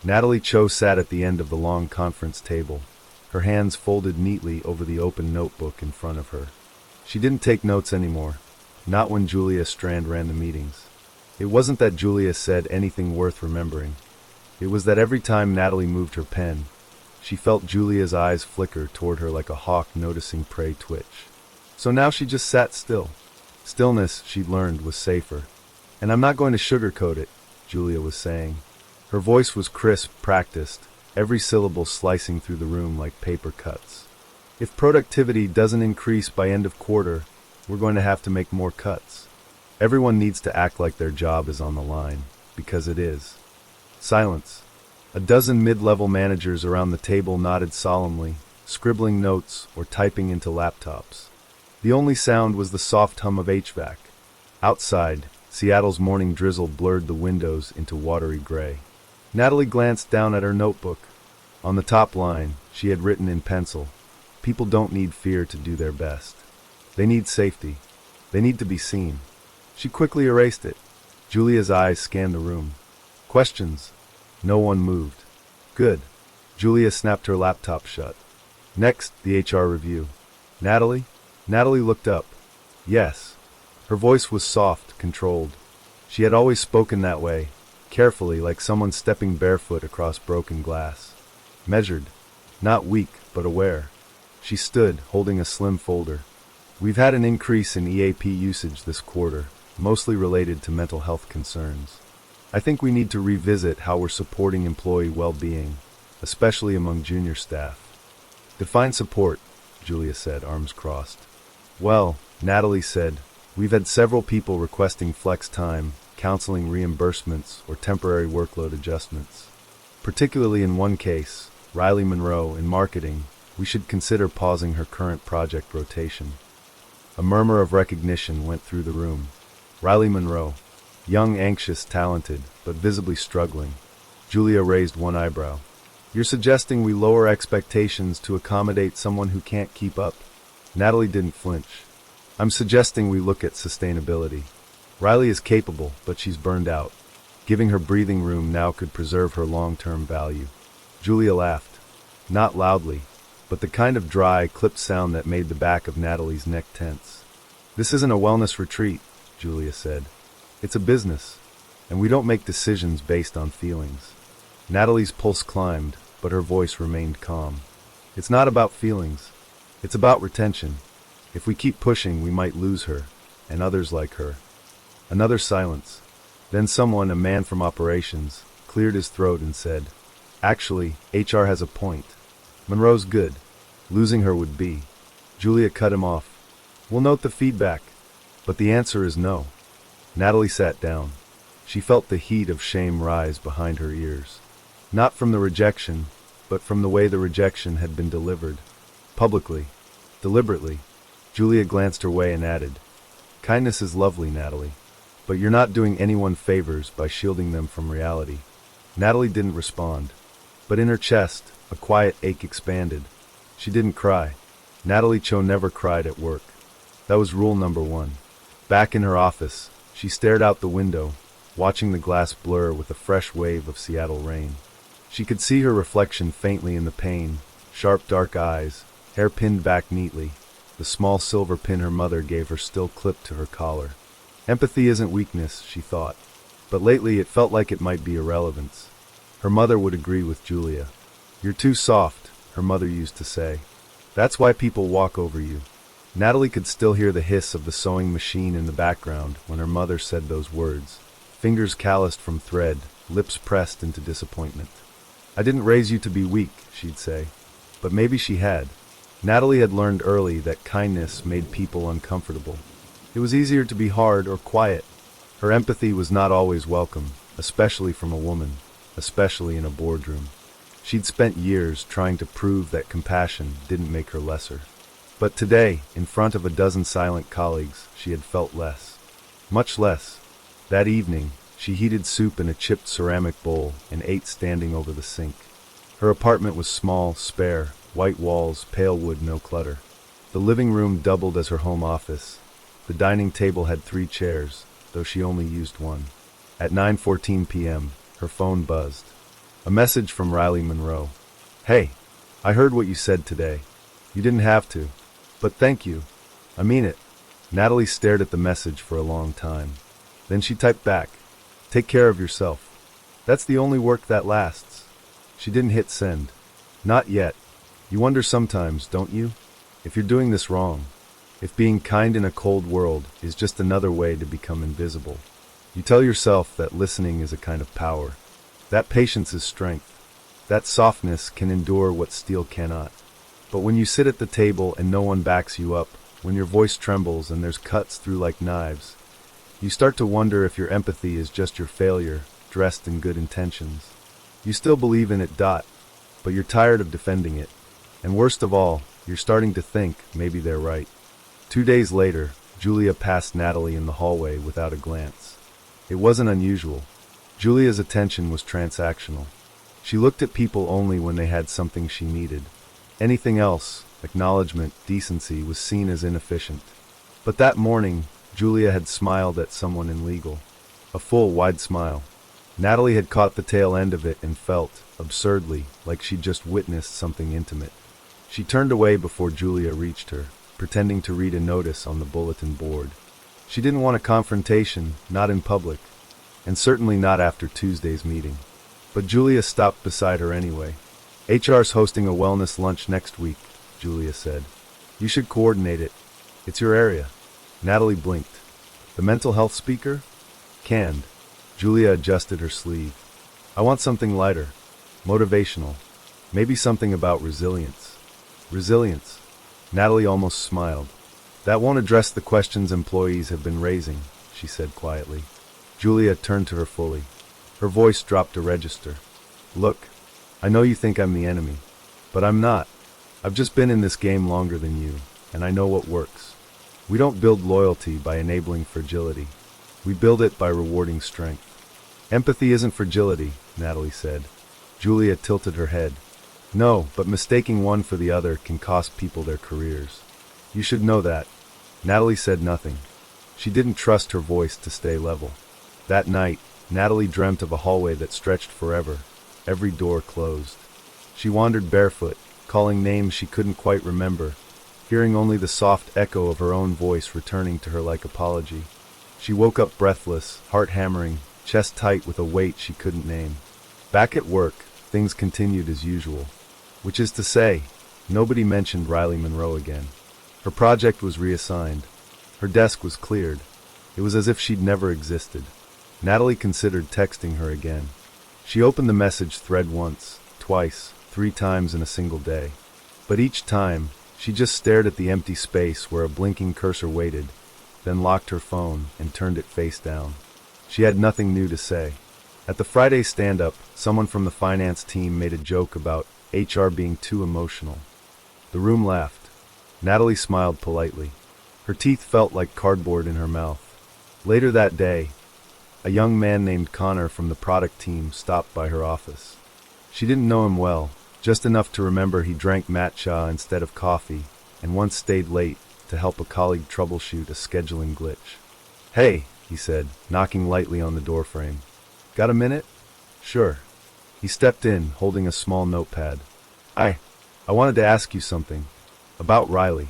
Natalie Cho sat at the end of the long conference table, her hands folded neatly over the open notebook in front of her. She didn't take notes anymore, not when Julia Strand ran the meetings. It wasn't that Julia said anything worth remembering. It was that every time Natalie moved her pen, she felt Julia's eyes flicker toward her like a hawk noticing prey twitch. So now she just sat still. Stillness, she'd learned, was safer. And I'm not going to sugarcoat it, Julia was saying. Her voice was crisp, practiced, every syllable slicing through the room like paper cuts. If productivity doesn't increase by end of quarter, we're going to have to make more cuts. Everyone needs to act like their job is on the line, because it is. Silence. A dozen mid-level managers around the table nodded solemnly, scribbling notes or typing into laptops. The only sound was the soft hum of HVAC. Outside, Seattle's morning drizzle blurred the windows into watery gray. Natalie glanced down at her notebook. On the top line, she had written in pencil, "People don't need fear to do their best. They need safety. They need to be seen." She quickly erased it. Julia's eyes scanned the room. Questions? No one moved. Good. Julia snapped her laptop shut. Next, the HR review. Natalie? Natalie looked up. Yes. Her voice was soft, controlled. She had always spoken that way, carefully, like someone stepping barefoot across broken glass. Measured. Not weak, but aware. She stood, holding a slim folder. We've had an increase in EAP usage this quarter, mostly related to mental health concerns. I think we need to revisit how we're supporting employee well-being, especially among junior staff. Define support, Julia said, arms crossed. Well, Natalie said, we've had several people requesting flex time, counseling reimbursements, or temporary workload adjustments. Particularly in one case, Riley Monroe, in marketing, we should consider pausing her current project rotation. A murmur of recognition went through the room. Riley Monroe, young, anxious, talented, but visibly struggling. Julia raised one eyebrow. You're suggesting we lower expectations to accommodate someone who can't keep up? Natalie didn't flinch. I'm suggesting we look at sustainability. Riley is capable, but she's burned out. Giving her breathing room now could preserve her long-term value. Julia laughed. Not loudly, but the kind of dry, clipped sound that made the back of Natalie's neck tense. This isn't a wellness retreat, Julia said. It's a business, and we don't make decisions based on feelings. Natalie's pulse climbed, but her voice remained calm. It's not about feelings. It's about retention. If we keep pushing, we might lose her, and others like her. Another silence. Then someone, a man from operations, cleared his throat and said, Actually, HR has a point. Monroe's good. Losing her would be. Julia cut him off. We'll note the feedback, but the answer is no. Natalie sat down. She felt the heat of shame rise behind her ears. Not from the rejection, but from the way the rejection had been delivered. Publicly. Deliberately. Julia glanced her way and added, Kindness is lovely, Natalie, but you're not doing anyone favors by shielding them from reality. Natalie didn't respond, but in her chest, a quiet ache expanded. She didn't cry. Natalie Cho never cried at work. That was rule number 1. Back in her office, she stared out the window, watching the glass blur with a fresh wave of Seattle rain. She could see her reflection faintly in the pane, sharp dark eyes, hair pinned back neatly, the small silver pin her mother gave her still clipped to her collar. Empathy isn't weakness, she thought, but lately it felt like it might be irrelevance. Her mother would agree with Julia. You're too soft, her mother used to say. That's why people walk over you. Natalie could still hear the hiss of the sewing machine in the background when her mother said those words, fingers calloused from thread, lips pressed into disappointment. I didn't raise you to be weak, she'd say. But maybe she had. Natalie had learned early that kindness made people uncomfortable. It was easier to be hard or quiet. Her empathy was not always welcome, especially from a woman, especially in a boardroom. She'd spent years trying to prove that compassion didn't make her lesser. But today, in front of a dozen silent colleagues, she had felt less. Much less. That evening, she heated soup in a chipped ceramic bowl and ate standing over the sink. Her apartment was small, spare, white walls, pale wood, no clutter. The living room doubled as her home office. The dining table had 3 chairs, though she only used one. At 9:14 p.m., her phone buzzed. A message from Riley Monroe. Hey, I heard what you said today. You didn't have to. But thank you. I mean it. Natalie stared at the message for a long time. Then she typed back, take care of yourself. That's the only work that lasts. She didn't hit send. Not yet. You wonder sometimes, don't you? If you're doing this wrong. If being kind in a cold world is just another way to become invisible. You tell yourself that listening is a kind of power. That patience is strength. That softness can endure what steel cannot. But when you sit at the table and no one backs you up, when your voice trembles and there's cuts through like knives, you start to wonder if your empathy is just your failure, dressed in good intentions. You still believe in it, but you're tired of defending it. And worst of all, you're starting to think maybe they're right. 2 days later, Julia passed Natalie in the hallway without a glance. It wasn't unusual. Julia's attention was transactional. She looked at people only when they had something she needed. Anything else, acknowledgement, decency, was seen as inefficient. But that morning, Julia had smiled at someone in legal. A full, wide smile. Natalie had caught the tail end of it and felt, absurdly, like she'd just witnessed something intimate. She turned away before Julia reached her, pretending to read a notice on the bulletin board. She didn't want a confrontation, not in public, and certainly not after Tuesday's meeting. But Julia stopped beside her anyway. HR's hosting a wellness lunch next week, Julia said. You should coordinate it. It's your area. Natalie blinked. The mental health speaker? Canned. Julia adjusted her sleeve. I want something lighter. Motivational. Maybe something about resilience. Resilience. Natalie almost smiled. That won't address the questions employees have been raising, she said quietly. Julia turned to her fully. Her voice dropped a register. Look, I know you think I'm the enemy, but I'm not. I've just been in this game longer than you, and I know what works. We don't build loyalty by enabling fragility. We build it by rewarding strength. Empathy isn't fragility, Natalie said. Julia tilted her head. No, but mistaking one for the other can cost people their careers. You should know that. Natalie said nothing. She didn't trust her voice to stay level. That night, Natalie dreamt of a hallway that stretched forever, every door closed. She wandered barefoot, calling names she couldn't quite remember, hearing only the soft echo of her own voice returning to her like apology. She woke up breathless, heart hammering, chest tight with a weight she couldn't name. Back at work, things continued as usual. Which is to say, nobody mentioned Riley Monroe again. Her project was reassigned. Her desk was cleared. It was as if she'd never existed. Natalie considered texting her again. She opened the message thread once, twice, 3 times in a single day. But each time, she just stared at the empty space where a blinking cursor waited, then locked her phone and turned it face down. She had nothing new to say. At the Friday stand-up, someone from the finance team made a joke about HR being too emotional. The room laughed. Natalie smiled politely. Her teeth felt like cardboard in her mouth. Later that day, a young man named Connor from the product team stopped by her office. She didn't know him well, just enough to remember he drank matcha instead of coffee, and once stayed late to help a colleague troubleshoot a scheduling glitch. Hey, he said, knocking lightly on the doorframe. Got a minute? Sure. He stepped in, holding a small notepad. I wanted to ask you something. About Riley.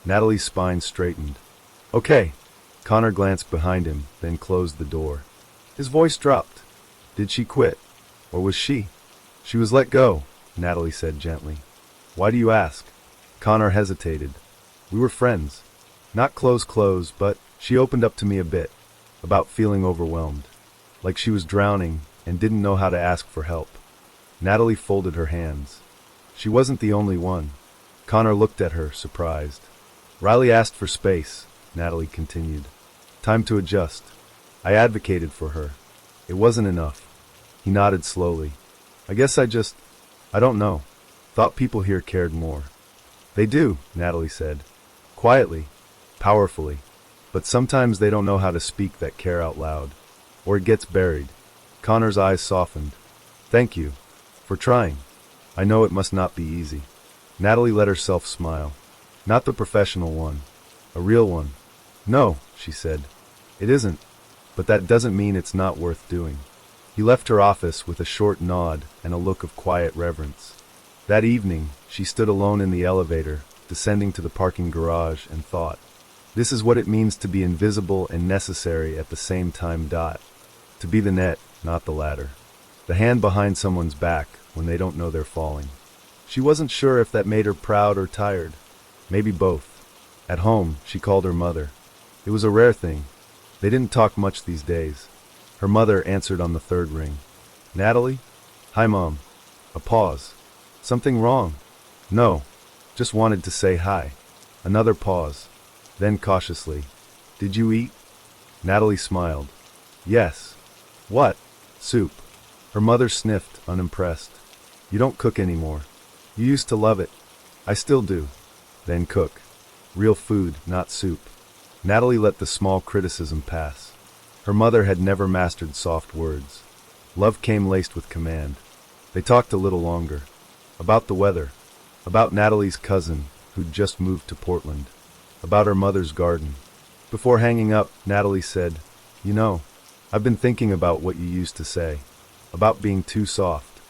Natalie's spine straightened. Okay. Connor glanced behind him, then closed the door. His voice dropped. Did she quit? Or was she? She was let go, Natalie said gently. Why do you ask? Connor hesitated. We were friends. Not close, but she opened up to me a bit, about feeling overwhelmed. Like she was drowning and didn't know how to ask for help. Natalie folded her hands. She wasn't the only one. Connor looked at her, surprised. Riley asked for space, Natalie continued. Time to adjust. I advocated for her. It wasn't enough. He nodded slowly. I guess I don't know. Thought people here cared more. They do, Natalie said. Quietly, powerfully. But sometimes they don't know how to speak that care out loud. Or it gets buried. Connor's eyes softened. Thank you. For trying. I know it must not be easy. Natalie let herself smile. Not the professional one. A real one. No, she said. It isn't. But that doesn't mean it's not worth doing. He left her office with a short nod and a look of quiet reverence. That evening, she stood alone in the elevator, descending to the parking garage, and thought, this is what it means to be invisible and necessary at the same time. To be the net, not the ladder. The hand behind someone's back when they don't know they're falling. She wasn't sure if that made her proud or tired. Maybe both. At home, she called her mother. It was a rare thing. They didn't talk much these days. Her mother answered on the third ring. Natalie? Hi, Mom. A pause. Something wrong? No. Just wanted to say hi. Another pause. Then cautiously. Did you eat? Natalie smiled. Yes. What? Soup. Her mother sniffed, unimpressed. You don't cook anymore. You used to love it. I still do. Then cook. Real food, not soup. Natalie let the small criticism pass. Her mother had never mastered soft words. Love came laced with command. They talked a little longer. About the weather. About Natalie's cousin, who'd just moved to Portland. About her mother's garden. Before hanging up, Natalie said, You know, I've been thinking about what you used to say. About being too soft.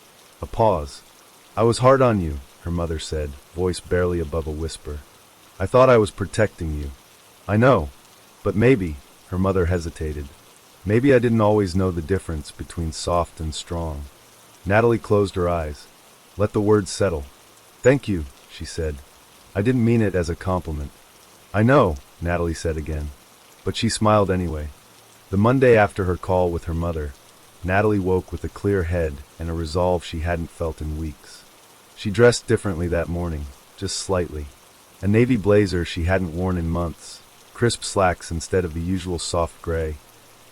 A pause. I was hard on you, her mother said, voice barely above a whisper. I thought I was protecting you. I know, but maybe, her mother hesitated. Maybe I didn't always know the difference between soft and strong. Natalie closed her eyes. Let the words settle. Thank you, she said. I didn't mean it as a compliment. I know, Natalie said again. But she smiled anyway. The Monday after her call with her mother, Natalie woke with a clear head and a resolve she hadn't felt in weeks. She dressed differently that morning, just slightly. A navy blazer she hadn't worn in months, crisp slacks instead of the usual soft gray,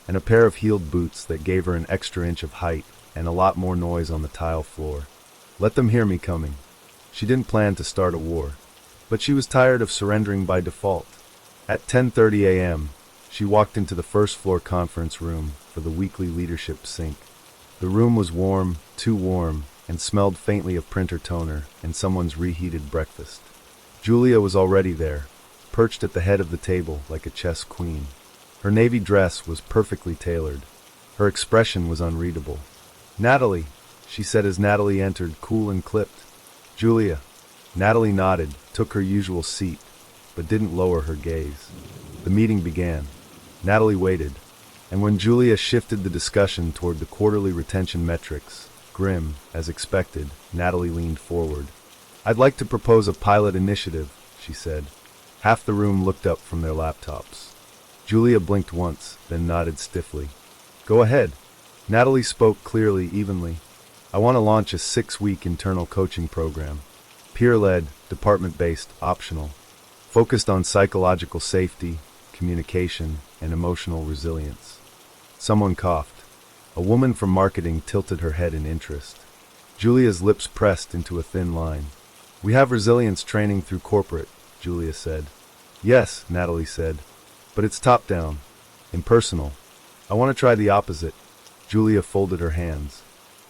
and a pair of heeled boots that gave her an extra inch of height and a lot more noise on the tile floor. Let them hear me coming. She didn't plan to start a war, but she was tired of surrendering by default. At 10:30 a.m., she walked into the first-floor conference room for the weekly leadership sync. The room was warm, too warm, and smelled faintly of printer toner and someone's reheated breakfast. Julia was already there, perched at the head of the table like a chess queen. Her navy dress was perfectly tailored. Her expression was unreadable. Natalie, she said as Natalie entered, cool and clipped. Julia. Natalie nodded, took her usual seat, but didn't lower her gaze. The meeting began. Natalie waited, and when Julia shifted the discussion toward the quarterly retention metrics, grim, as expected, Natalie leaned forward. I'd like to propose a pilot initiative, she said. Half the room looked up from their laptops. Julia blinked once, then nodded stiffly. Go ahead. Natalie spoke clearly, evenly. I want to launch a 6-week internal coaching program. Peer-led, department-based, optional. Focused on psychological safety, communication, and emotional resilience. Someone coughed. A woman from marketing tilted her head in interest. Julia's lips pressed into a thin line. We have resilience training through corporate, Julia said. Yes, Natalie said. But it's top-down. Impersonal. I want to try the opposite. Julia folded her hands.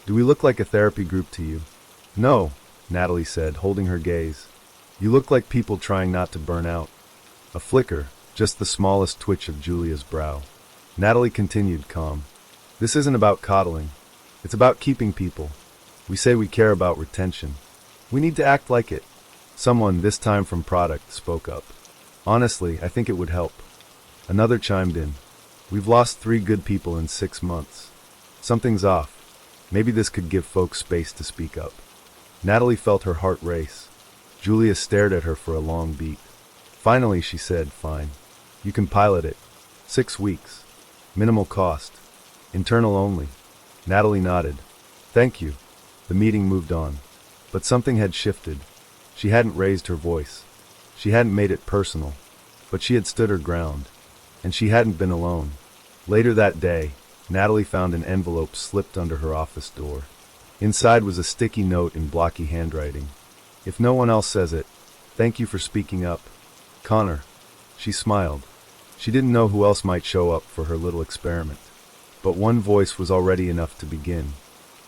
Do we look like a therapy group to you? No, Natalie said, holding her gaze. You look like people trying not to burn out. A flicker, just the smallest twitch of Julia's brow. Natalie continued, calm. This isn't about coddling. It's about keeping people. We say we care about retention. We need to act like it. Someone, this time from product, spoke up. Honestly, I think it would help. Another chimed in. We've lost 3 good people in 6 months. Something's off. Maybe this could give folks space to speak up. Natalie felt her heart race. Julia stared at her for a long beat. Finally, she said, fine. You can pilot it. 6 weeks. Minimal cost. Internal only. Natalie nodded. Thank you. The meeting moved on. But something had shifted. She hadn't raised her voice. She hadn't made it personal. But she had stood her ground. And she hadn't been alone. Later that day, Natalie found an envelope slipped under her office door. Inside was a sticky note in blocky handwriting. If no one else says it, thank you for speaking up. Connor. She smiled. She didn't know who else might show up for her little experiment. But one voice was already enough to begin.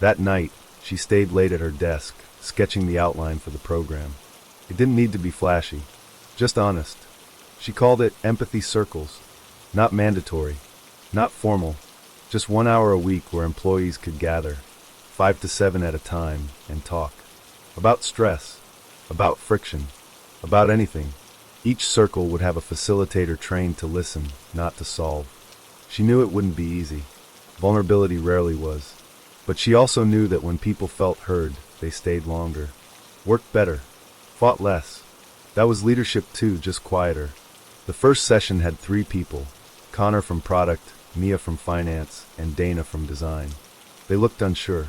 That night, she stayed late at her desk, sketching the outline for the program. It didn't need to be flashy, just honest. She called it empathy circles. Not mandatory, not formal, Just 1 hour a week where employees could gather, 5 to 7 at a time, and talk. About stress, about friction, about anything. Each circle would have a facilitator trained to listen, not to solve. She knew it wouldn't be easy. Vulnerability rarely was. But she also knew that when people felt heard, they stayed longer, worked better, fought less. That was leadership too, just quieter. The first session had 3 people, Connor from product, Mia from finance, and Dana from design. They looked unsure.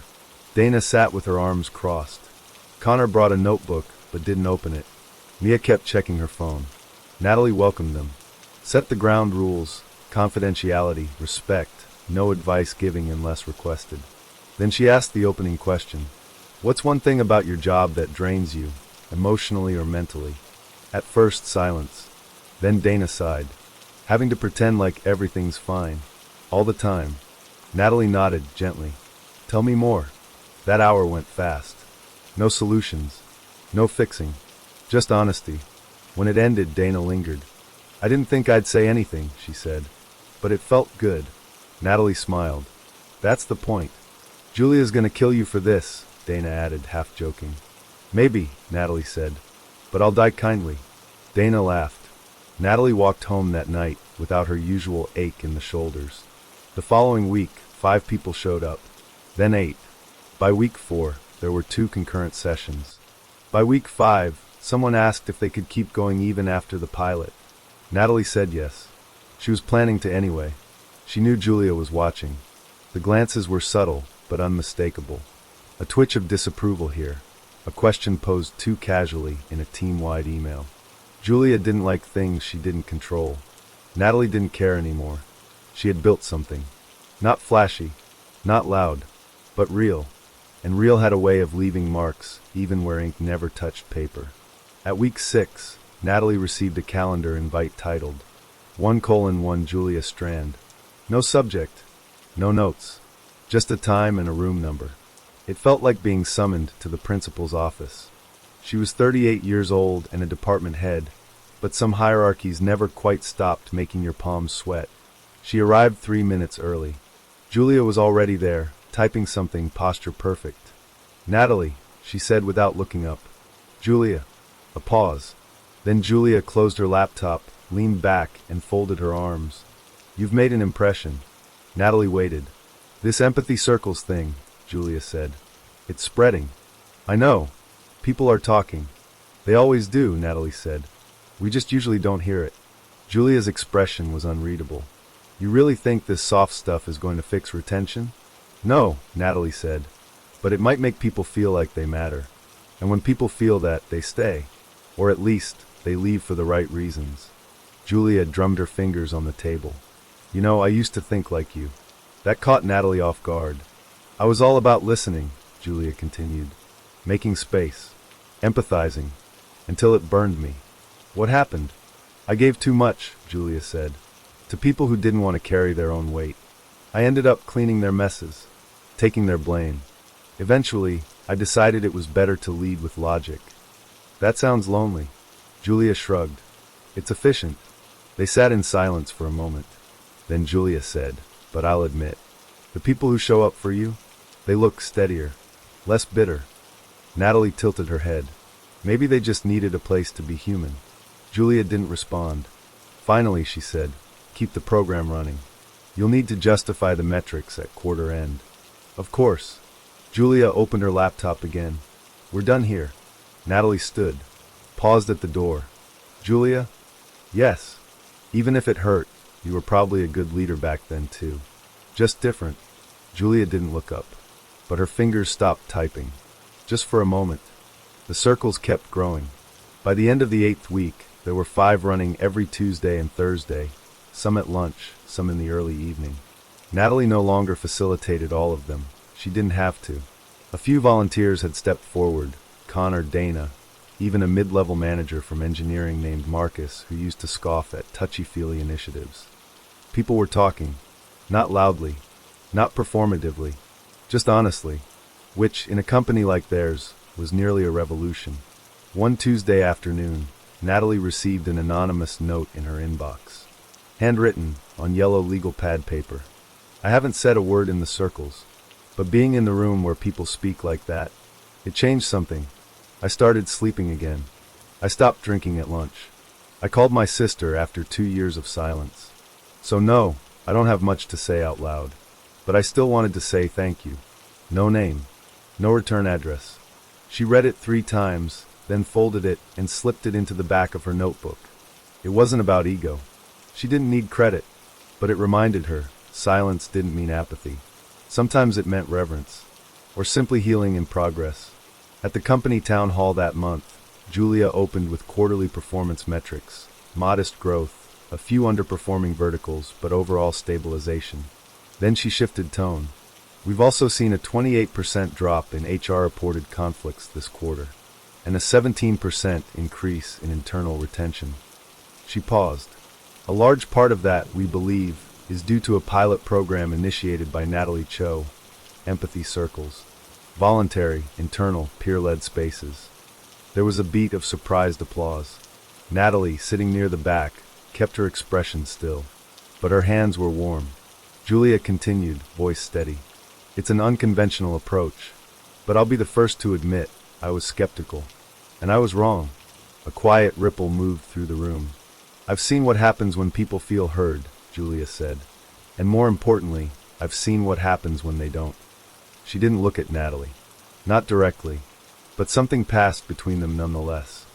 Dana sat with her arms crossed. Connor brought a notebook, but didn't open it. Mia kept checking her phone. Natalie welcomed them. Set the ground rules, confidentiality, respect, no advice giving unless requested. Then she asked the opening question. What's one thing about your job that drains you, emotionally or mentally? At first, silence. Then Dana sighed. Having to pretend like everything's fine. All the time. Natalie nodded gently. Tell me more. That hour went fast. No solutions. No fixing. Just honesty. When it ended, Dana lingered. I didn't think I'd say anything, she said. But it felt good. Natalie smiled. That's the point. Julia's gonna kill you for this, Dana added, half joking. Maybe, Natalie said. But I'll die kindly. Dana laughed. Natalie walked home that night without her usual ache in the shoulders. The following week, 5 people showed up. Then 8. By week 4, there were 2 concurrent sessions. By week 5, someone asked if they could keep going even after the pilot. Natalie said yes. She was planning to anyway. She knew Julia was watching. The glances were subtle, but unmistakable. A twitch of disapproval here. A question posed too casually in a team-wide email. Julia didn't like things she didn't control. Natalie didn't care anymore. She had built something. Not flashy, not loud, but real. And real had a way of leaving marks, even where ink never touched paper. At week 6, Natalie received a calendar invite titled 1:1 Julia Strand. No subject, no notes, just a time and a room number. It felt like being summoned to the principal's office. She was 38 years old and a department head, but some hierarchies never quite stopped making your palms sweat. She arrived 3 minutes early. Julia was already there, typing something posture perfect. Natalie, she said without looking up. Julia. A pause. Then Julia closed her laptop, leaned back, and folded her arms. You've made an impression. Natalie waited. This empathy circles thing, Julia said. It's spreading. I know. People are talking. They always do, Natalie said. We just usually don't hear it. Julia's expression was unreadable. You really think this soft stuff is going to fix retention? No, Natalie said. But it might make people feel like they matter. And when people feel that, they stay. Or at least, they leave for the right reasons. Julia drummed her fingers on the table. You know, I used to think like you. That caught Natalie off guard. I was all about listening, Julia continued. Making space. Empathizing. Until it burned me. What happened? I gave too much, Julia said. To people who didn't want to carry their own weight. I ended up cleaning their messes. Taking their blame. Eventually, I decided it was better to lead with logic. That sounds lonely. Julia shrugged. It's efficient. They sat in silence for a moment. Then Julia said, but I'll admit, the people who show up for you, they look steadier, less bitter. Natalie tilted her head. Maybe they just needed a place to be human. Julia didn't respond. Finally, she said, keep the program running. You'll need to justify the metrics at quarter end. Of course. Julia opened her laptop again. We're done here. Natalie stood, paused at the door. Julia? Yes. Even if it hurt, you were probably a good leader back then too. Just different. Julia didn't look up, but her fingers stopped typing. Just for a moment. The circles kept growing. By the end of the 8th week, there were 5 running every Tuesday and Thursday, some at lunch, some in the early evening. Natalie no longer facilitated all of them. She didn't have to. A few volunteers had stepped forward, Connor, Dana, even a mid-level manager from engineering named Marcus who used to scoff at touchy-feely initiatives. People were talking, not loudly, not performatively, just honestly, which, in a company like theirs, was nearly a revolution. One Tuesday afternoon, Natalie received an anonymous note in her inbox. Handwritten, on yellow legal pad paper. I haven't said a word in the circles, but being in the room where people speak like that, it changed something. I started sleeping again. I stopped drinking at lunch. I called my sister after 2 years of silence. So no, I don't have much to say out loud, but I still wanted to say thank you. No name, no return address. She read it 3 times, then folded it and slipped it into the back of her notebook. It wasn't about ego. She didn't need credit, but it reminded her silence didn't mean apathy. Sometimes it meant reverence, or simply healing in progress. At the company town hall that month, Julia opened with quarterly performance metrics, modest growth, a few underperforming verticals, but overall stabilization. Then she shifted tone. We've also seen a 28% drop in HR-reported conflicts this quarter, and a 17% increase in internal retention. She paused. A large part of that, we believe, is due to a pilot program initiated by Natalie Cho, Empathy Circles, voluntary, internal, peer-led spaces. There was a beat of surprised applause. Natalie, sitting near the back, kept her expression still, but her hands were warm. Julia continued, voice steady. It's an unconventional approach, but I'll be the first to admit I was skeptical. And I was wrong. A quiet ripple moved through the room. I've seen what happens when people feel heard, Julia said. And more importantly, I've seen what happens when they don't. She didn't look at Natalie. Not directly, but something passed between them nonetheless.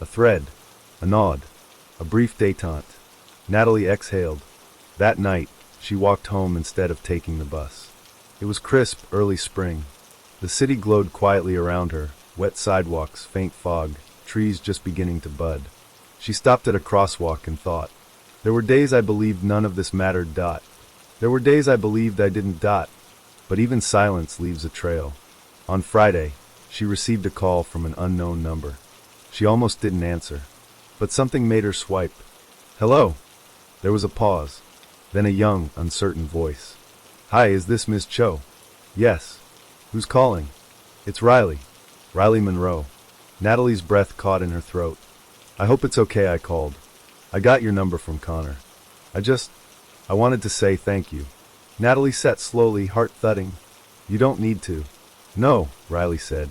A thread, a nod, a brief détente. Natalie exhaled. That night, she walked home instead of taking the bus. It was crisp, early spring. The city glowed quietly around her, wet sidewalks, faint fog, trees just beginning to bud. She stopped at a crosswalk and thought. There were days I believed none of this mattered. There were days I believed I didn't. But even silence leaves a trail. On Friday, she received a call from an unknown number. She almost didn't answer, but something made her swipe. Hello? There was a pause, then a young, uncertain voice. Hi, is this Ms. Cho? Yes. Who's calling? It's Riley. Riley Monroe. Natalie's breath caught in her throat. I hope it's okay I called. I got your number from Connor. I wanted to say thank you. Natalie sat slowly, heart thudding. You don't need to. No, Riley said.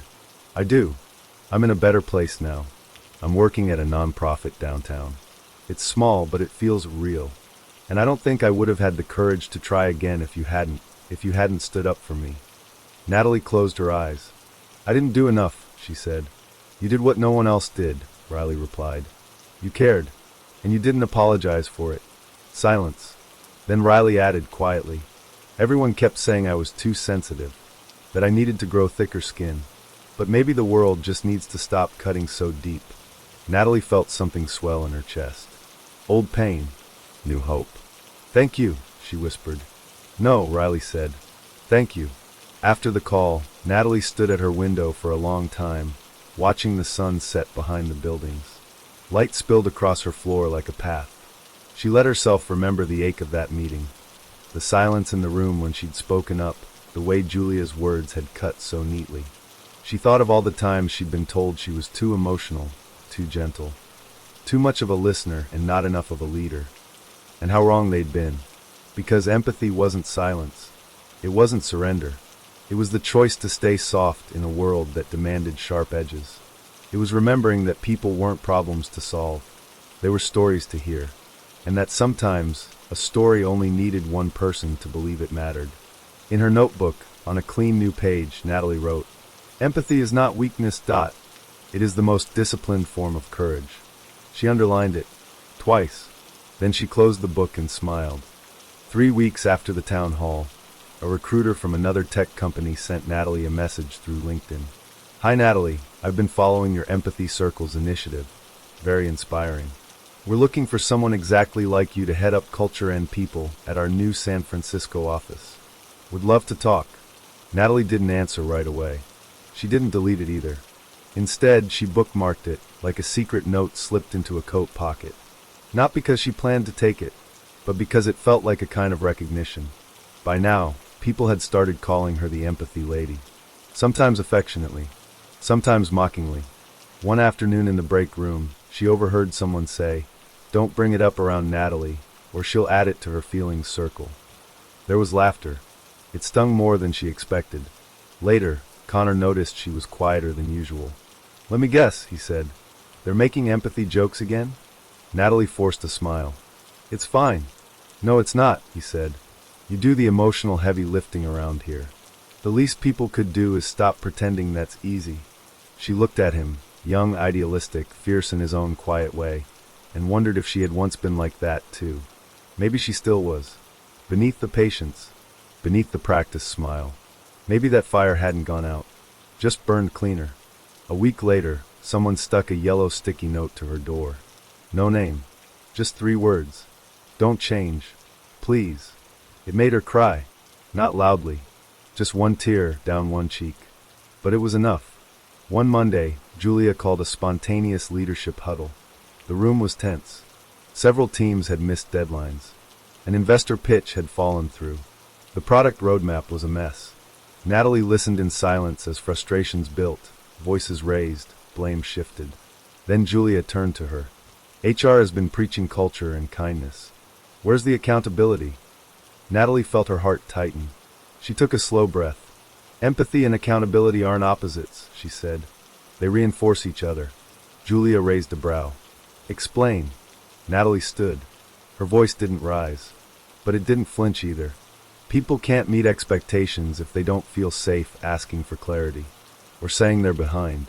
I do. I'm in a better place now. I'm working at a nonprofit downtown. It's small, but it feels real. And I don't think I would have had the courage to try again if you hadn't stood up for me. Natalie closed her eyes. I didn't do enough, she said. You did what no one else did, Riley replied. You cared, and you didn't apologize for it. Silence. Then Riley added quietly. Everyone kept saying I was too sensitive, that I needed to grow thicker skin. But maybe the world just needs to stop cutting so deep. Natalie felt something swell in her chest. Old pain, new hope. Thank you, she whispered. No, Riley said. Thank you. After the call, Natalie stood at her window for a long time, watching the sun set behind the buildings. Light spilled across her floor like a path. She let herself remember the ache of that meeting, the silence in the room when she'd spoken up, the way Julia's words had cut so neatly. She thought of all the times she'd been told she was too emotional, too gentle, too much of a listener and not enough of a leader, and how wrong they'd been, because empathy wasn't silence, it wasn't surrender, it was the choice to stay soft in a world that demanded sharp edges. It was remembering that people weren't problems to solve, they were stories to hear, and that sometimes a story only needed one person to believe it mattered. In her notebook, on a clean new page, Natalie wrote, Empathy is not weakness. It is the most disciplined form of courage. She underlined it, twice. Then she closed the book and smiled. 3 weeks after the town hall, a recruiter from another tech company sent Natalie a message through LinkedIn. Hi Natalie, I've been following your Empathy Circles initiative. Very inspiring. We're looking for someone exactly like you to head up culture and people at our new San Francisco office. Would love to talk. Natalie didn't answer right away. She didn't delete it either. Instead, she bookmarked it, like a secret note slipped into a coat pocket. Not because she planned to take it, but because it felt like a kind of recognition. By now, people had started calling her the Empathy Lady. Sometimes affectionately, sometimes mockingly. One afternoon in the break room, she overheard someone say, Don't bring it up around Natalie, or she'll add it to her feelings circle. There was laughter. It stung more than she expected. Later, Connor noticed she was quieter than usual. "Let me guess," he said. "They're making empathy jokes again?" Natalie forced a smile. "It's fine." "No, it's not," he said. "You do the emotional heavy lifting around here. The least people could do is stop pretending that's easy." She looked at him, young, idealistic, fierce in his own quiet way, and wondered if she had once been like that, too. Maybe she still was. Beneath the patience, beneath the practiced smile. Maybe that fire hadn't gone out, just burned cleaner. A week later, someone stuck a yellow sticky note to her door. No name, just 3 words. "Don't change. Please." It made her cry. Not loudly, just one tear down one cheek. But it was enough. One Monday, Julia called a spontaneous leadership huddle. The room was tense. Several teams had missed deadlines. An investor pitch had fallen through. The product roadmap was a mess. Natalie listened in silence as frustrations built, voices raised, blame shifted. Then Julia turned to her. "HR has been preaching culture and kindness. Where's the accountability?" Natalie felt her heart tighten. She took a slow breath. "Empathy and accountability aren't opposites," she said. "They reinforce each other." Julia raised a brow. "Explain." Natalie stood. Her voice didn't rise, but it didn't flinch either. "People can't meet expectations if they don't feel safe asking for clarity, or saying they're behind,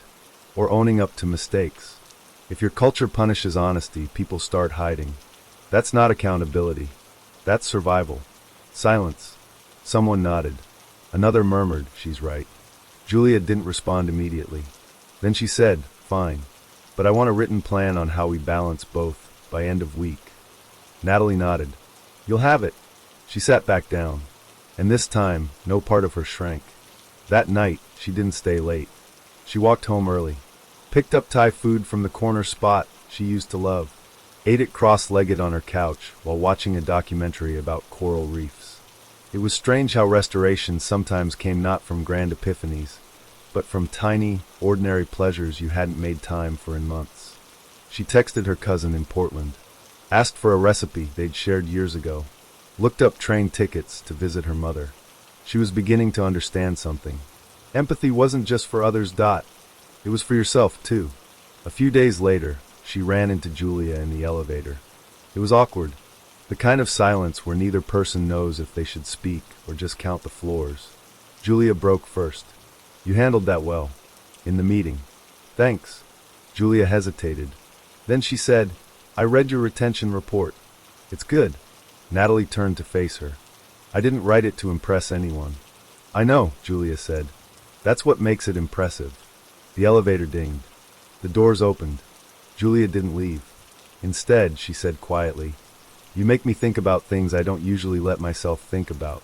or owning up to mistakes. If your culture punishes honesty, people start hiding. That's not accountability. That's survival." Silence. Someone nodded. Another murmured, "She's right." Julia didn't respond immediately. Then she said, "Fine, but I want a written plan on how we balance both by end of week." Natalie nodded. "You'll have it." She sat back down, and this time, no part of her shrank. That night, she didn't stay late. She walked home early, picked up Thai food from the corner spot she used to love, ate it cross-legged on her couch while watching a documentary about coral reefs. It was strange how restoration sometimes came not from grand epiphanies, but from tiny, ordinary pleasures you hadn't made time for in months. She texted her cousin in Portland, asked for a recipe they'd shared years ago, looked up train tickets to visit her mother. She was beginning to understand something. Empathy wasn't just for others. It was for yourself, too. A few days later, she ran into Julia in the elevator. It was awkward. The kind of silence where neither person knows if they should speak or just count the floors. Julia broke first. "You handled that well. In the meeting." "Thanks." Julia hesitated. Then she said, "I read your retention report. It's good." Natalie turned to face her. "I didn't write it to impress anyone." "I know," Julia said. "That's what makes it impressive." The elevator dinged. The doors opened. Julia didn't leave. Instead, she said quietly, "You make me think about things I don't usually let myself think about."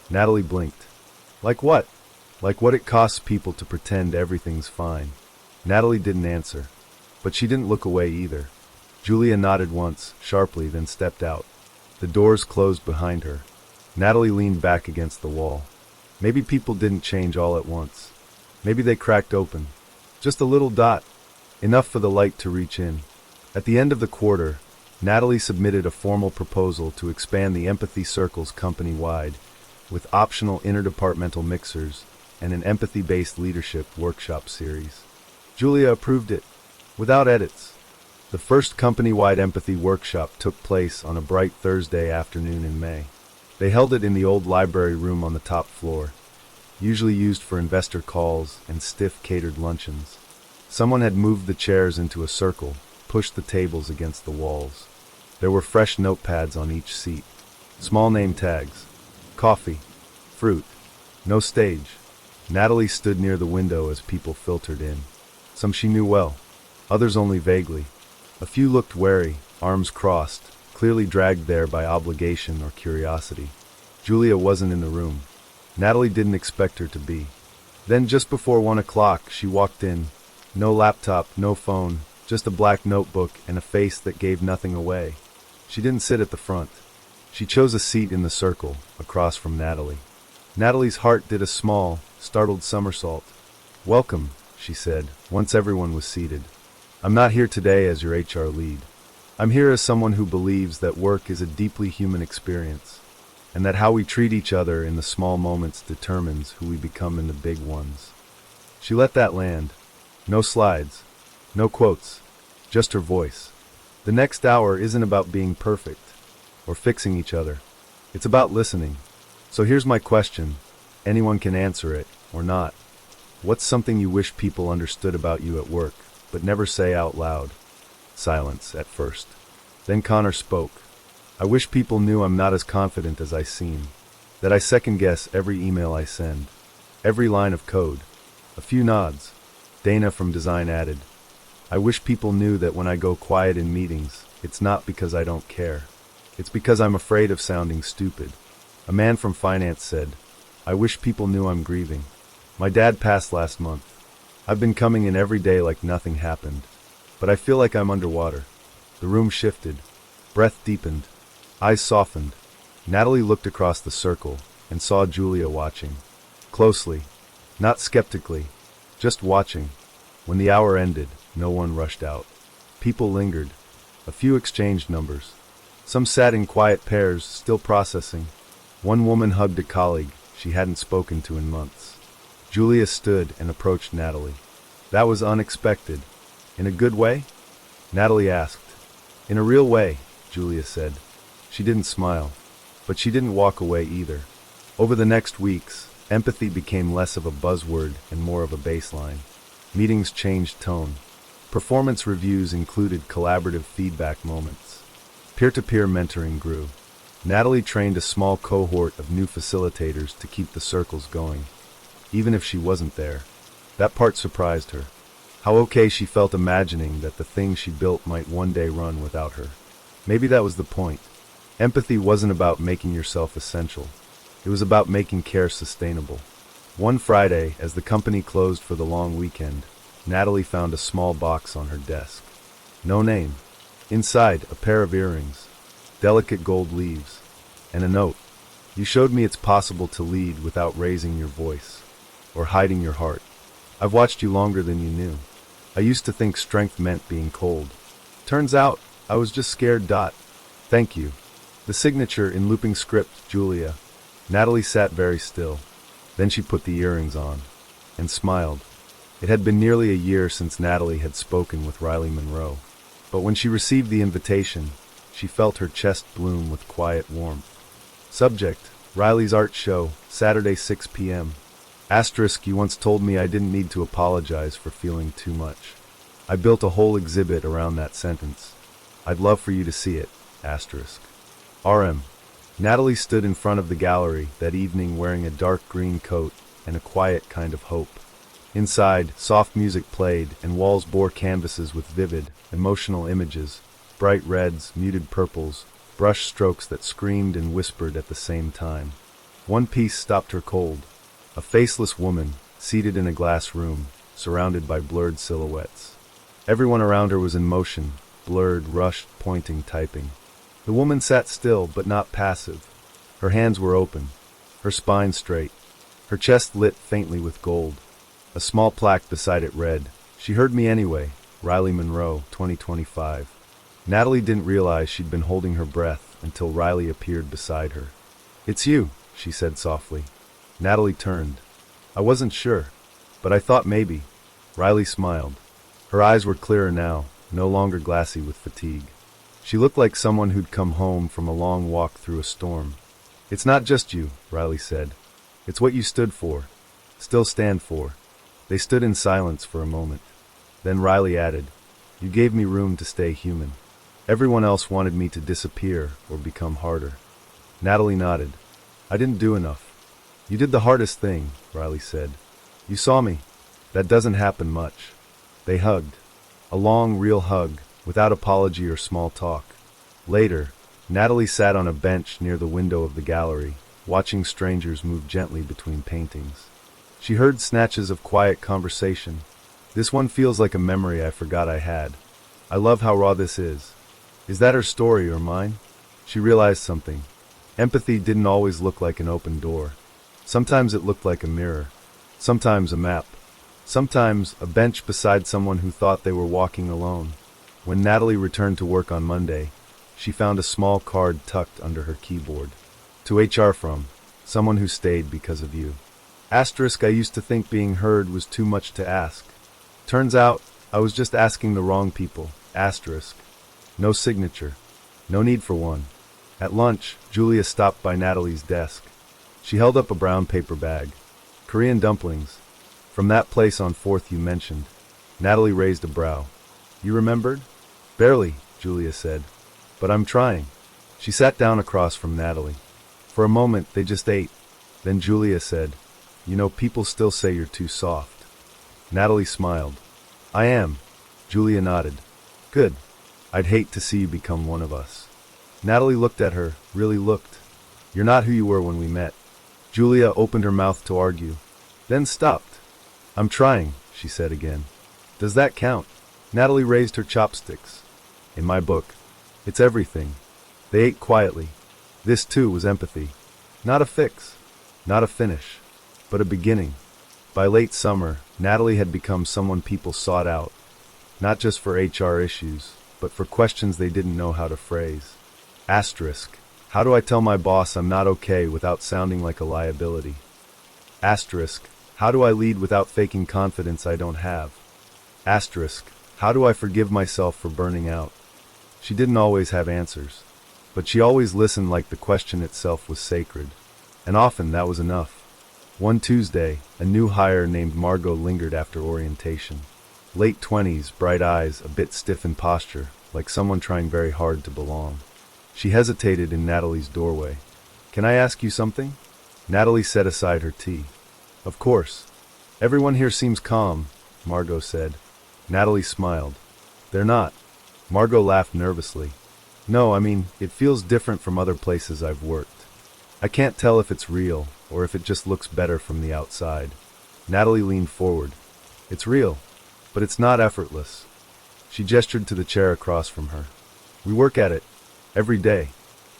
Natalie blinked. "Like what?" "Like what it costs people to pretend everything's fine." Natalie didn't answer, but she didn't look away either. Julia nodded once, sharply, then stepped out. The doors closed behind her. Natalie leaned back against the wall. Maybe people didn't change all at once. Maybe they cracked open. Just a little dot. Enough for the light to reach in. At the end of the quarter, Natalie submitted a formal proposal to expand the empathy circles company-wide, with optional interdepartmental mixers and an empathy-based leadership workshop series. Julia approved it, without edits. The first company-wide empathy workshop took place on a bright Thursday afternoon in May. They held it in the old library room on the top floor, usually used for investor calls and stiff catered luncheons. Someone had moved the chairs into a circle, pushed the tables against the walls. There were fresh notepads on each seat, small name tags, coffee, fruit, no stage. Natalie stood near the window as people filtered in. Some she knew well, others only vaguely. A few looked wary, arms crossed, clearly dragged there by obligation or curiosity. Julia wasn't in the room. Natalie didn't expect her to be. Then just before 1 o'clock, she walked in. No laptop, no phone, just a black notebook and a face that gave nothing away. She didn't sit at the front. She chose a seat in the circle, across from Natalie. Natalie's heart did a small, startled somersault. "Welcome," she said, once everyone was seated. "I'm not here today as your HR lead. I'm here as someone who believes that work is a deeply human experience. and that how we treat each other in the small moments determines who we become in the big ones. She let that land. No slides, no quotes, just her voice. The next hour isn't about being perfect or fixing each other. It's about listening. So here's my question. Anyone can answer it, or not. What's something you wish people understood about you at work, but never say out loud? Silence at first. Then Connor spoke. I wish people knew I'm not as confident as I seem. That I second-guess every email I send. Every line of code. A few nods. Dana from design added, I wish people knew that when I go quiet in meetings, it's not because I don't care. It's because I'm afraid of sounding stupid. A man from finance said, I wish people knew I'm grieving. My dad passed last month. I've been coming in every day like nothing happened. But I feel like I'm underwater. The room shifted. Breath deepened. Eyes softened. Natalie looked across the circle and saw Julia watching. Closely. Not skeptically. Just watching. When the hour ended, no one rushed out. People lingered. A few exchanged numbers. Some sat in quiet pairs, still processing. One woman hugged a colleague she hadn't spoken to in months. Julia stood and approached Natalie. That was unexpected. In a good way? Natalie asked. In a real way, Julia said. She didn't smile. But she didn't walk away either. Over the next weeks, empathy became less of a buzzword and more of a baseline. Meetings changed tone. Performance reviews included collaborative feedback moments. Peer-to-peer mentoring grew. Natalie trained a small cohort of new facilitators to keep the circles going, even if she wasn't there. That part surprised her. How okay she felt imagining that the thing she built might one day run without her. Maybe that was the point. Empathy wasn't about making yourself essential. It was about making care sustainable. One Friday, as the company closed for the long weekend, Natalie found a small box on her desk. No name. Inside, a pair of earrings, delicate gold leaves, and a note. You showed me it's possible to lead without raising your voice, or hiding your heart. I've watched you longer than you knew. I used to think strength meant being cold. Turns out, I was just scared. Thank you. The signature in looping script, Julia. Natalie sat very still. Then she put the earrings on, and smiled. It had been nearly a year since Natalie had spoken with Riley Monroe. But when she received the invitation, she felt her chest bloom with quiet warmth. Subject, Riley's art show, Saturday 6 p.m. Asterisk, you once told me I didn't need to apologize for feeling too much. I built a whole exhibit around that sentence. I'd love for you to see it. Asterisk. RM. Natalie stood in front of the gallery that evening wearing a dark green coat and a quiet kind of hope. Inside, soft music played and walls bore canvases with vivid, emotional images, bright reds, muted purples, brush strokes that screamed and whispered at the same time. One piece stopped her cold. A faceless woman, seated in a glass room, surrounded by blurred silhouettes. Everyone around her was in motion, blurred, rushed, pointing, typing. The woman sat still, but not passive. Her hands were open, her spine straight, her chest lit faintly with gold. A small plaque beside it read, She heard me anyway, Riley Monroe, 2025. Natalie didn't realize she'd been holding her breath until Riley appeared beside her. It's you, she said softly. Natalie turned. I wasn't sure, but I thought maybe. Riley smiled. Her eyes were clearer now, no longer glassy with fatigue. She looked like someone who'd come home from a long walk through a storm. It's not just you, Riley said. It's what you stood for. Still stand for. They stood in silence for a moment. Then Riley added, You gave me room to stay human. Everyone else wanted me to disappear or become harder. Natalie nodded. I didn't do enough. You did the hardest thing, Riley said. You saw me. That doesn't happen much. They hugged. A long, real hug, without apology or small talk. Later, Natalie sat on a bench near the window of the gallery, watching strangers move gently between paintings. She heard snatches of quiet conversation. This one feels like a memory I forgot I had. I love how raw this is. Is that her story or mine? She realized something. Empathy didn't always look like an open door. Sometimes it looked like a mirror. Sometimes a map. Sometimes a bench beside someone who thought they were walking alone. When Natalie returned to work on Monday, she found a small card tucked under her keyboard. To HR from someone who stayed because of you. Asterisk, I used to think being heard was too much to ask. Turns out, I was just asking the wrong people. Asterisk. No signature. No need for one. At lunch, Julia stopped by Natalie's desk. She held up a brown paper bag. Korean dumplings. From that place on 4th you mentioned. Natalie raised a brow. You remembered? Barely, Julia said. But I'm trying. She sat down across from Natalie. For a moment, they just ate. Then Julia said, You know, people still say you're too soft. Natalie smiled. I am. Julia nodded. Good. I'd hate to see you become one of us. Natalie looked at her, really looked. You're not who you were when we met. Julia opened her mouth to argue, then stopped. I'm trying, she said again. Does that count? Natalie raised her chopsticks. In my book, it's everything. They ate quietly. This too was empathy. Not a fix, not a finish, but a beginning. By late summer, Natalie had become someone people sought out, not just for HR issues, but for questions they didn't know how to phrase. Asterisk. How do I tell my boss I'm not okay without sounding like a liability? Asterisk. How do I lead without faking confidence I don't have? Asterisk. How do I forgive myself for burning out? She didn't always have answers, but she always listened like the question itself was sacred, and often that was enough. One Tuesday, a new hire named Margot lingered after orientation. Late 20s, bright eyes, a bit stiff in posture, like someone trying very hard to belong. She hesitated in Natalie's doorway. Can I ask you something? Natalie set aside her tea. Of course. Everyone here seems calm, Margot said. Natalie smiled. They're not. Margot laughed nervously. No, I mean, it feels different from other places I've worked. I can't tell if it's real, or if it just looks better from the outside. Natalie leaned forward. It's real, but it's not effortless. She gestured to the chair across from her. We work at it. Every day.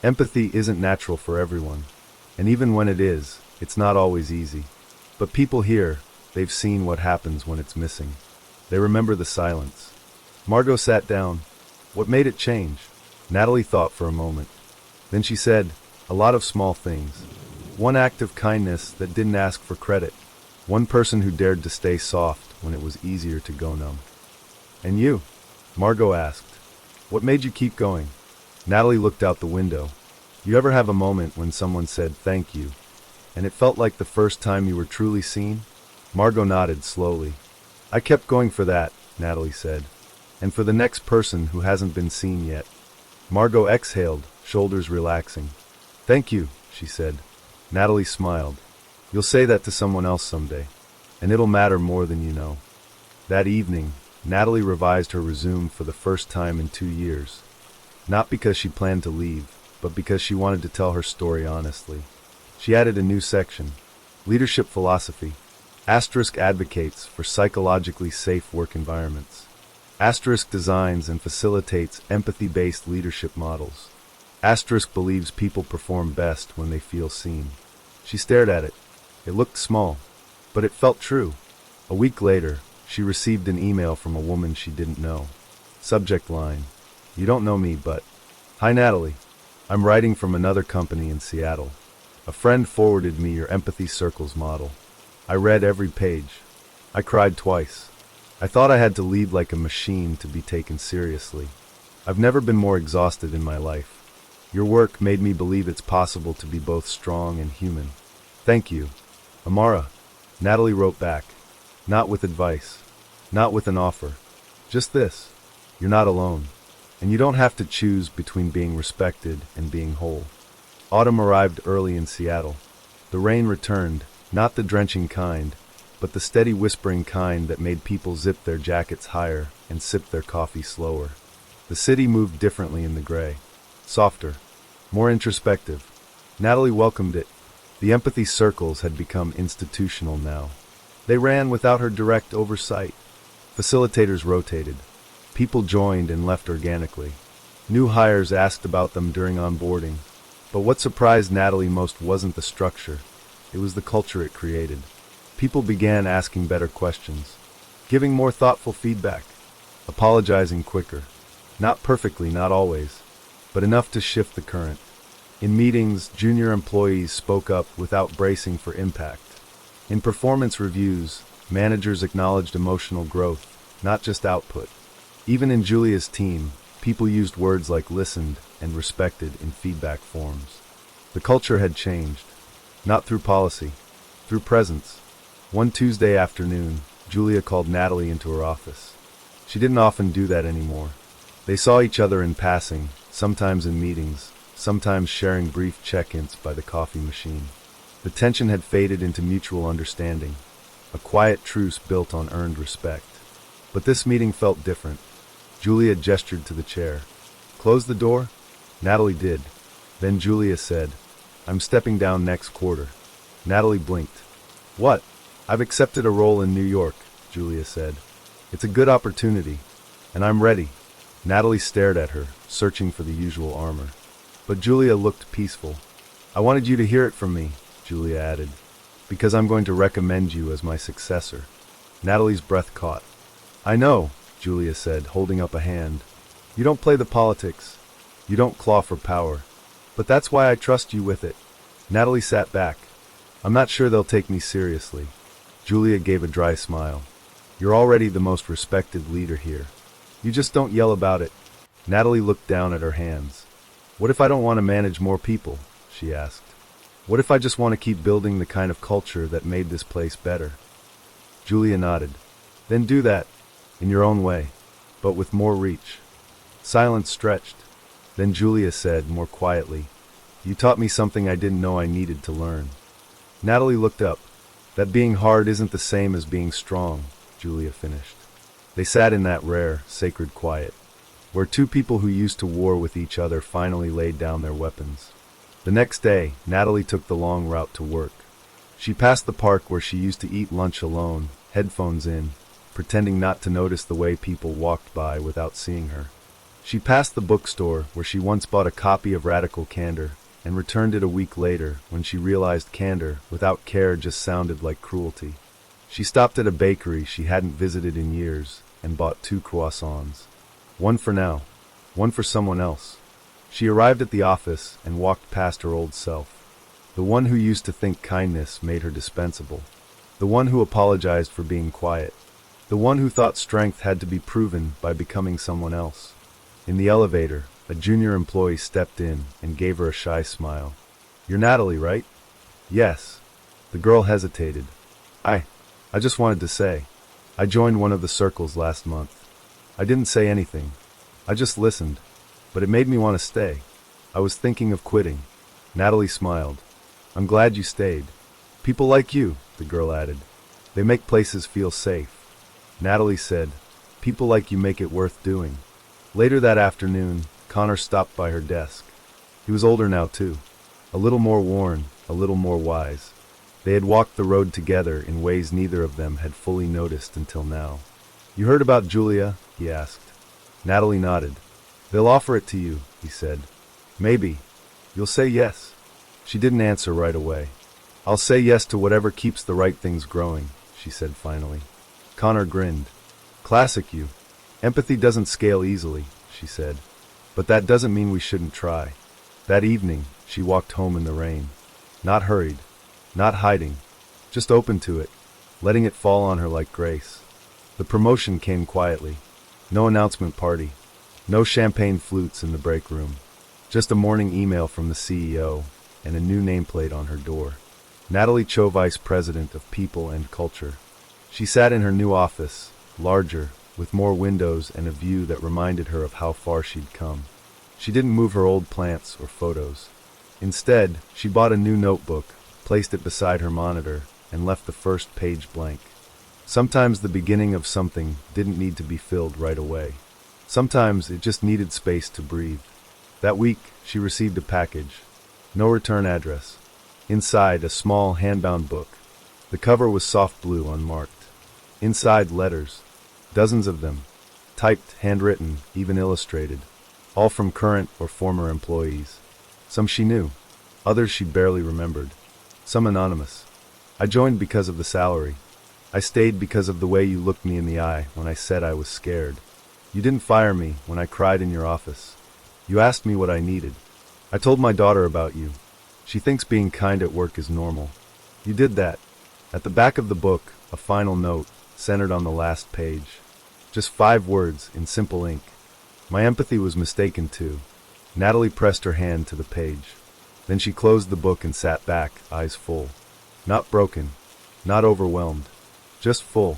Empathy isn't natural for everyone. And even when it is, it's not always easy. But people here, they've seen what happens when it's missing. They remember the silence. Margot sat down. What made it change? Natalie thought for a moment. Then she said, a lot of small things. One act of kindness that didn't ask for credit. One person who dared to stay soft when it was easier to go numb. And you? Margot asked. What made you keep going? Natalie looked out the window. You ever have a moment when someone said thank you, and it felt like the first time you were truly seen? Margot nodded slowly. I kept going for that, Natalie said, and for the next person who hasn't been seen yet. Margot exhaled, shoulders relaxing. Thank you, she said. Natalie smiled. You'll say that to someone else someday, and it'll matter more than you know. That evening, Natalie revised her resume for the first time in 2 years. Not because she planned to leave, but because she wanted to tell her story honestly. She added a new section, Leadership Philosophy. Asterisk advocates for psychologically safe work environments. Asterisk designs and facilitates empathy-based leadership models. Asterisk believes people perform best when they feel seen. She stared at it. It looked small, but it felt true. A week later, she received an email from a woman she didn't know. Subject line. You don't know me, but... Hi Natalie. I'm writing from another company in Seattle. A friend forwarded me your Empathy Circles model. I read every page. I cried twice. I thought I had to lead like a machine to be taken seriously. I've never been more exhausted in my life. Your work made me believe it's possible to be both strong and human. Thank you. Amara. Natalie wrote back. Not with advice. Not with an offer. Just this. You're not alone. And you don't have to choose between being respected and being whole. Autumn arrived early in Seattle. The rain returned, not the drenching kind, but the steady whispering kind that made people zip their jackets higher and sip their coffee slower. The city moved differently in the gray. Softer. More introspective. Natalie welcomed it. The empathy circles had become institutional now. They ran without her direct oversight. Facilitators rotated. People joined and left organically. New hires asked about them during onboarding. But what surprised Natalie most wasn't the structure. It was the culture it created. People began asking better questions, giving more thoughtful feedback, apologizing quicker. Not perfectly, not always, but enough to shift the current. In meetings, junior employees spoke up without bracing for impact. In performance reviews, managers acknowledged emotional growth, not just output. Even in Julia's team, people used words like listened and respected in feedback forms. The culture had changed, not through policy, through presence. One Tuesday afternoon, Julia called Natalie into her office. She didn't often do that anymore. They saw each other in passing, sometimes in meetings, sometimes sharing brief check-ins by the coffee machine. The tension had faded into mutual understanding, a quiet truce built on earned respect. But this meeting felt different. Julia gestured to the chair. "Close the door?" Natalie did. Then Julia said, "I'm stepping down next quarter." Natalie blinked. "What?" "I've accepted a role in New York," Julia said. "It's a good opportunity, and I'm ready." Natalie stared at her, searching for the usual armor. But Julia looked peaceful. "I wanted you to hear it from me," Julia added, "because I'm going to recommend you as my successor." Natalie's breath caught. "I know," Julia said, holding up a hand. "You don't play the politics. You don't claw for power. But that's why I trust you with it." Natalie sat back. "I'm not sure they'll take me seriously." Julia gave a dry smile. "You're already the most respected leader here. You just don't yell about it." Natalie looked down at her hands. "What if I don't want to manage more people?" she asked. "What if I just want to keep building the kind of culture that made this place better?" Julia nodded. "Then do that, in your own way, but with more reach." Silence stretched. Then Julia said, more quietly, "You taught me something I didn't know I needed to learn." Natalie looked up. "That being hard isn't the same as being strong," Julia finished. They sat in that rare, sacred quiet, where two people who used to war with each other finally laid down their weapons. The next day, Natalie took the long route to work. She passed the park where she used to eat lunch alone, headphones in, pretending not to notice the way people walked by without seeing her. She passed the bookstore where she once bought a copy of Radical Candor and returned it a week later when she realized candor without care just sounded like cruelty. She stopped at a bakery she hadn't visited in years and bought 2 croissants. One for now, one for someone else. She arrived at the office and walked past her old self. The one who used to think kindness made her dispensable. The one who apologized for being quiet. The one who thought strength had to be proven by becoming someone else. In the elevator, a junior employee stepped in and gave her a shy smile. "You're Natalie, right?" "Yes." The girl hesitated. I just wanted to say, I joined one of the circles last month. I didn't say anything. I just listened. But it made me want to stay. I was thinking of quitting." Natalie smiled. "I'm glad you stayed. People like you," the girl added. "They make places feel safe." Natalie said, "People like you make it worth doing." Later that afternoon, Connor stopped by her desk. He was older now too. A little more worn, a little more wise. They had walked the road together in ways neither of them had fully noticed until now. "You heard about Julia?" he asked. Natalie nodded. "They'll offer it to you," he said. "Maybe. You'll say yes." She didn't answer right away. "I'll say yes to whatever keeps the right things growing," she said finally. Connor grinned. "Classic you. Empathy doesn't scale easily," she said. "But that doesn't mean we shouldn't try." That evening, she walked home in the rain. Not hurried. Not hiding. Just open to it, letting it fall on her like grace. The promotion came quietly. No announcement party. No champagne flutes in the break room. Just a morning email from the CEO and a new nameplate on her door. Natalie Cho, Vice President of People and Culture. She sat in her new office, larger, with more windows and a view that reminded her of how far she'd come. She didn't move her old plants or photos. Instead, she bought a new notebook, placed it beside her monitor, and left the first page blank. Sometimes the beginning of something didn't need to be filled right away. Sometimes it just needed space to breathe. That week, she received a package. No return address. Inside, a small hand-bound book. The cover was soft blue, unmarked. Inside, letters. Dozens of them. Typed, handwritten, even illustrated. All from current or former employees. Some she knew. Others she barely remembered. Some anonymous. "I joined because of the salary. I stayed because of the way you looked me in the eye when I said I was scared. You didn't fire me when I cried in your office. You asked me what I needed. I told my daughter about you. She thinks being kind at work is normal. You did that. At the back of the book, a final note, centered on the last page. Just 5 words in simple ink. My empathy was mistaken too. Natalie pressed her hand to the page. Then she closed the book and sat back, eyes full. Not broken, not overwhelmed, just full.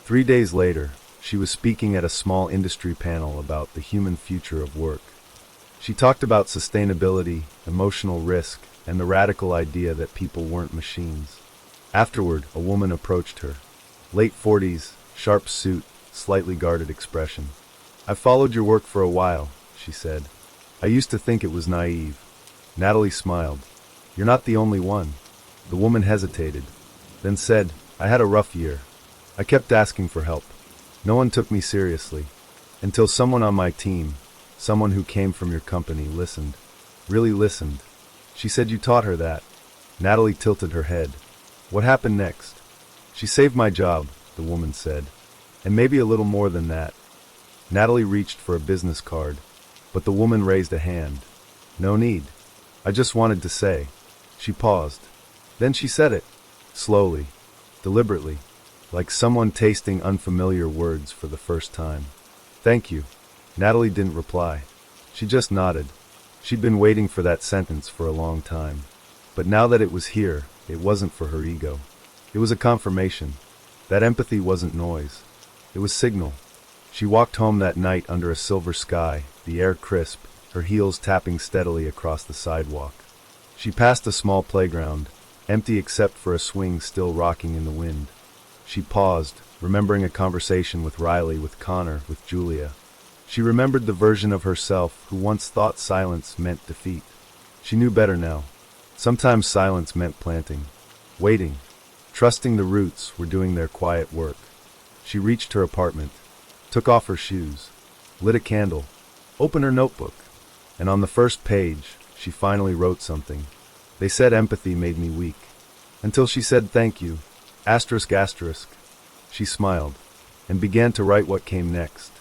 3 days later, she was speaking at a small industry panel about the human future of work. She talked about sustainability, emotional risk, and the radical idea that people weren't machines. Afterward, a woman approached her. Late 40s, sharp suit, slightly guarded expression. "I've followed your work for a while," she said. "I used to think it was naive." Natalie smiled. "You're not the only one." The woman hesitated, then said, "I had a rough year. I kept asking for help. No one took me seriously. Until someone on my team, someone who came from your company, listened. Really listened." She said you taught her that. Natalie tilted her head. "What happened next?" "She saved my job," the woman said. "And maybe a little more than that." Natalie reached for a business card, but the woman raised a hand. "No need. I just wanted to say." She paused. Then she said it, slowly, deliberately, like someone tasting unfamiliar words for the first time. "Thank you." Natalie didn't reply. She just nodded. She'd been waiting for that sentence for a long time. But now that it was here, it wasn't for her ego. It was a confirmation. That empathy wasn't noise. It was signal. She walked home that night under a silver sky, the air crisp, her heels tapping steadily across the sidewalk. She passed a small playground, empty except for a swing still rocking in the wind. She paused, remembering a conversation with Riley, with Connor, with Julia. She remembered the version of herself who once thought silence meant defeat. She knew better now. Sometimes silence meant planting, waiting, trusting the roots were doing their quiet work. She reached her apartment, took off her shoes, lit a candle, opened her notebook, and on the first page, she finally wrote something. "They said empathy made me weak." Until she said thank you, ***. She smiled, and began to write what came next.